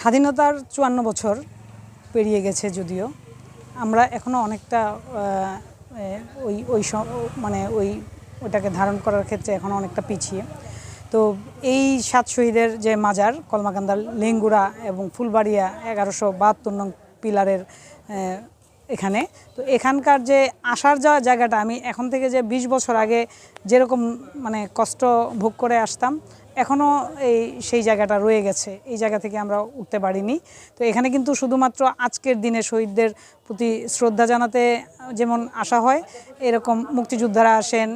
স্বাধীনতার ৫৪ বছর পেরিয়ে গেছে, যদিও আমরা এখনও অনেকটা ওই ওই মানে ওইটাকে ধারণ করার ক্ষেত্রে এখনও অনেকটা পিছিয়ে। তো এই ৭ শহীদের যে মাজার কলমাকান্দার লেঙ্গুড়া এবং ফুলবাড়িয়া ১১৭২ নং পিলারের এখানে, তো এখানকার যে আসার যাওয়ার জায়গাটা, আমি এখন থেকে যে ২০ বছর আগে যেরকম মানে কষ্ট ভোগ করে আসতাম, এখনও সেই জায়গাটা রয়ে গেছে। এই জায়গা থেকে আমরা উঠতে পারিনি। তো এখানে কিন্তু শুধুমাত্র আজকের দিনে শহীদদের প্রতি শ্রদ্ধা জানাতে যেমন আসা হয়, এরকম মুক্তিযোদ্ধারা আসেন,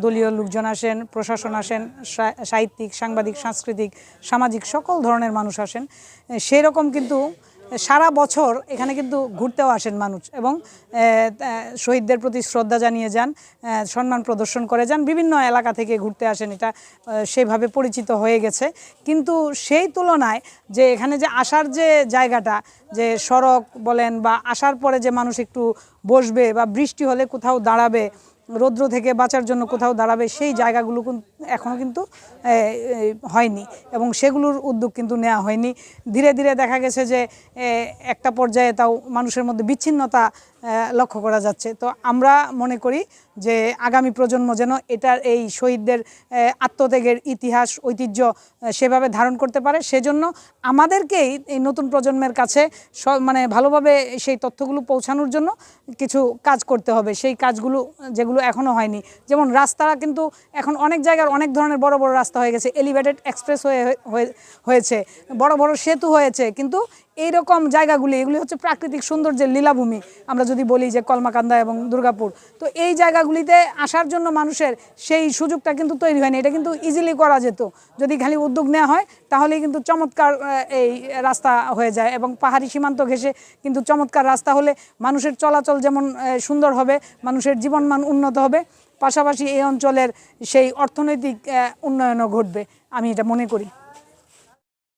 দলীয় লোকজন আসেন, প্রশাসন আসেন, সাহিত্যিক, সাংবাদিক, সাংস্কৃতিক, সামাজিক সকল ধরনের মানুষ আসেন। সেই রকম কিন্তু সারা বছর এখানে কিন্তু ঘুরতেও আসেন মানুষ এবং শহীদদের প্রতি শ্রদ্ধা জানিয়ে যান, সম্মান প্রদর্শন করে যান। বিভিন্ন এলাকা থেকে ঘুরতে আসেন, এটা সেভাবে পরিচিত হয়ে গেছে। কিন্তু সেই তুলনায় যে এখানে যে আসার যে জায়গাটা, যে সড়ক বলেন বা আসার পরে যে মানুষ একটু বসবে বা বৃষ্টি হলে কোথাও দাঁড়াবে, রৌদ্র থেকে বাঁচার জন্য কোথাও দাঁড়াবে, সেই জায়গাগুলো এখনও কিন্তু হয়নি এবং সেগুলোর উদ্যোগ কিন্তু নেওয়া হয়নি। ধীরে ধীরে দেখা গেছে যে একটা পর্যায়ে তাও মানুষের মধ্যে বিচ্ছিন্নতা লক্ষ্য করা যাচ্ছে। তো আমরা মনে করি যে আগামী প্রজন্ম যেন এটার এই শহীদদের আত্মত্যাগের ইতিহাস, ঐতিহ্য সেভাবে ধারণ করতে পারে। সেজন্য আমাদেরকেই এই নতুন প্রজন্মের কাছে মানে ভালোভাবে সেই তথ্যগুলো পৌঁছানোর জন্য কিছু কাজ করতে হবে। সেই কাজগুলো যেগুলো এখনও হয়নি, যেমন রাস্তাটা কিন্তু এখন অনেক জায়গার অনেক ধরনের বড় বড় রাস্তা হয়ে গেছে, এলিভেটেড এক্সপ্রেস হয়েছে, বড় বড় সেতু হয়েছে, কিন্তু এইরকম জায়গাগুলি, এগুলি হচ্ছে প্রাকৃতিক সৌন্দর্যের লীলাভূমি আমরা যদি বলি যে কলমাকান্দা এবং দুর্গাপুর। তো এই জায়গাগুলিতে আসার জন্য মানুষের সেই সুযোগটা কিন্তু তৈরি হয়নি। এটা কিন্তু ইজিলি করা যেত যদি খালি উদ্যোগ নেওয়া হয়, তাহলেই কিন্তু চমৎকার এই রাস্তা হয়ে যায় এবং পাহাড়ি সীমান্ত ঘেঁষে কিন্তু চমৎকার রাস্তা হলে মানুষের চলাচল যেমন সুন্দর হবে, মানুষের জীবনমান উন্নত হবে, পাশাপাশি এই অঞ্চলের সেই অর্থনৈতিক উন্নয়নও ঘটবে, আমি এটা মনে করি।